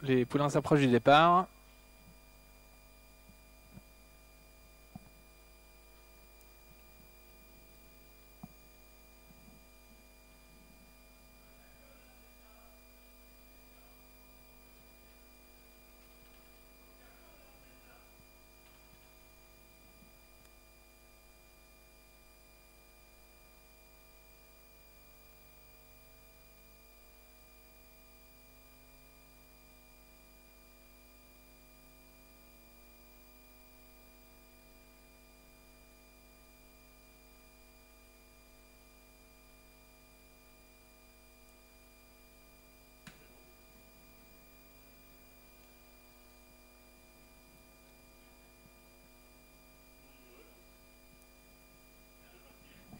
Les poulains s'approchent du départ.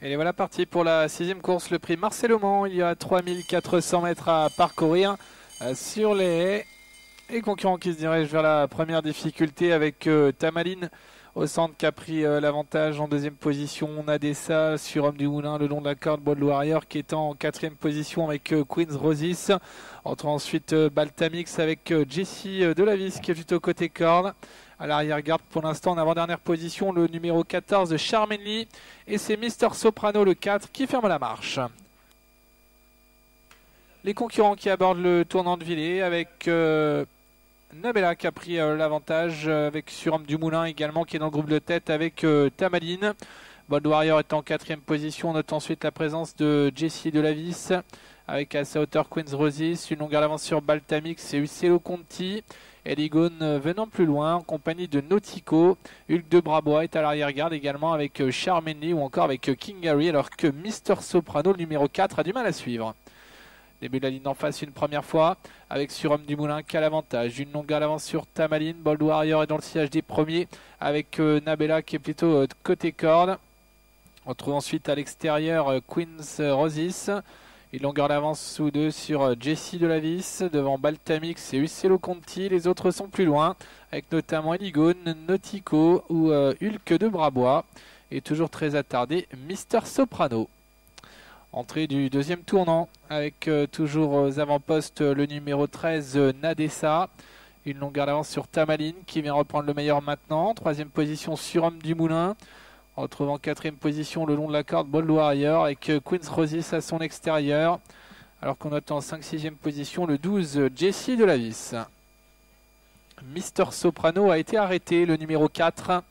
Et les voilà partis pour la 6e course, le prix Marcel Aumont. Il y a 3400 mètres à parcourir sur les haies. Et concurrents qui se dirigent vers la première difficulté avec Tamaline au centre qui a pris l'avantage. En 2e position, on a Dessa sur Homme du Moulin le long de la corde. Bold Warrior qui est en 4e position avec Queen's Roses. Entre ensuite Baltamix avec Jessie Delavis qui est plutôt côté corde. À l'arrière-garde pour l'instant en avant-dernière position le numéro 14 Charmenly. Et c'est Mister Soprano le 4 qui ferme la marche. Les concurrents qui abordent le tournant de Villers avec Nabella qui a pris l'avantage avec Surhomme du Moulin également qui est dans le groupe de tête avec Tamaline. Bold Warrior est en 4e position. On note ensuite la présence de Jessie Delavis avec à sa hauteur Queen's Roses. Une longueur d'avance sur Baltamix et Uccello Conti. Eligone venant plus loin en compagnie de Nautico. Hulk de Brabois est à l'arrière-garde également avec Charmenly ou encore avec King Harry alors que Mister Soprano le numéro 4 a du mal à suivre. Début de la ligne d'en face une première fois avec Surhomme du Moulin qui a l'avantage. Une longueur d'avance sur Tamaline. Bold Warrior est dans le sillage des premiers avec Nabella qui est plutôt côté corde. On retrouve ensuite à l'extérieur Queen's Roses. Une longueur d'avance ou deux sur Jessie Delavis devant Baltamix et Uccello Conti. Les autres sont plus loin avec notamment Eligone, Nautico ou Hulk de Brabois. Et toujours très attardé Mister Soprano. Entrée du 2e tournant avec toujours aux avant-postes le numéro 13 Nadessa. Une longueur d'avance sur Tamaline qui vient reprendre le meilleur maintenant. 3e position Surhomme du Moulin. On retrouve en 4e position le long de la corde Bold Warrior avec Queen's Roses à son extérieur. Alors qu'on note en 5-6e position le 12 Jessie Delavis. Mister Soprano a été arrêté, le numéro 4.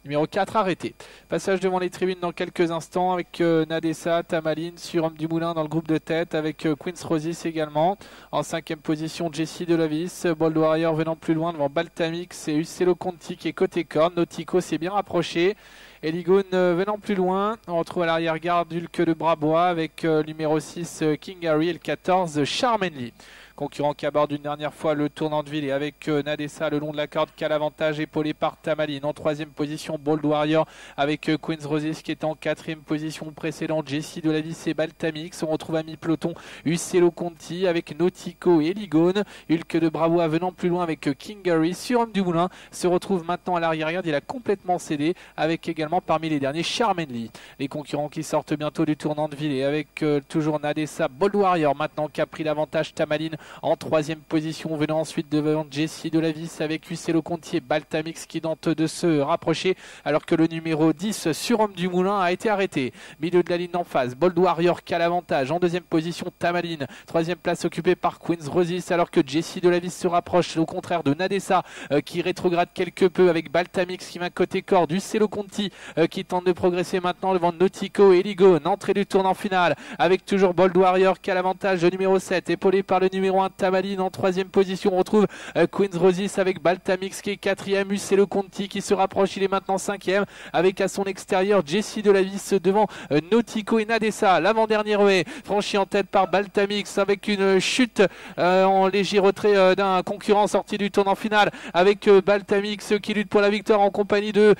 Numéro 4 arrêté. Passage devant les tribunes dans quelques instants avec Nadessa, Tamaline, Surhomme du Moulin dans le groupe de tête avec Queen's Roses également. En 5e position Jessie Delavis, Bold Warrior venant plus loin devant Baltamix et Uccello Conti qui est côté corde. Nautico s'est bien rapproché. Eligone venant plus loin. On retrouve à l'arrière-garde Hulk de Brabois avec numéro 6 King Harry et le 14 Charmenly. Concurrent qui aborde une dernière fois le tournant de ville et avec Nadessa le long de la corde qui a l'avantage épaulé par Tamaline. En 3e position Bold Warrior avec Queen's Roses qui est en 4e position précédente. Jessie Delavis et Baltamix. On retrouve à mi-peloton Uccello Conti avec Nautico et Eligone. Hulk de Brabois venant plus loin avec King Harry. Surhomme du Moulin se retrouve maintenant à l'arrière-garde. Il a complètement cédé avec également parmi les derniers Charmenly. Les concurrents qui sortent bientôt du tournant de ville et avec toujours Nadessa, Bold Warrior maintenant qui a pris l'avantage. Tamaline en 3e position, venant ensuite devant Jessie Delavis avec Uccello Conti et Baltamix qui tentent de se rapprocher alors que le numéro 10 Surhomme du Moulin a été arrêté. Milieu de la ligne en face, Bold Warrior qui a l'avantage. En 2e position Tamaline, 3e place occupée par Queen's Roses alors que Jessie Delavis se rapproche au contraire de Nadessa qui rétrograde quelque peu avec Baltamix qui va côté corde. Uccello Conti qui tente de progresser maintenant devant Nautico et Eligone. Entrée du tournant final avec toujours Bold Warrior qui a l'avantage, le numéro 7 épaulé par le numéro 1 Tamaline. En 3e position on retrouve Queen's Roses avec Baltamix qui est 4e, Uccello Conti qui se rapproche, il est maintenant 5e avec à son extérieur Jessie Delavis devant Nautico et Nadessa. L'avant-dernier relais franchi en tête par Baltamix avec une chute en léger retrait d'un concurrent sorti du tournant final avec Baltamix qui lutte pour la victoire en compagnie de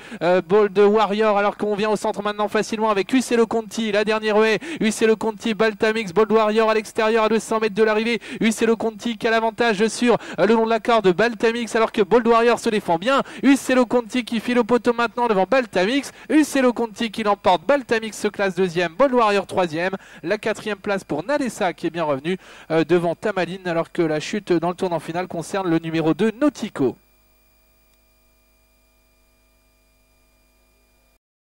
Bold Warrior alors qu'on vient au centre maintenant facilement avec Uccello Conti. La dernière relais, Uccello Conti, Baltamix, Bold Warrior à l'extérieur à 200 mètres de l'arrivée. Uccello Uccello Conti qui a l'avantage sur le long de la corde de Baltamix alors que Bold Warrior se défend bien. Uccello Conti qui file au poteau maintenant devant Baltamix. Uccello Conti qui l'emporte. Baltamix se classe deuxième. Bold Warrior troisième. La quatrième place pour Nalessa qui est bien revenu devant Tamaline alors que la chute dans le tournant final concerne le numéro 2 Nautico.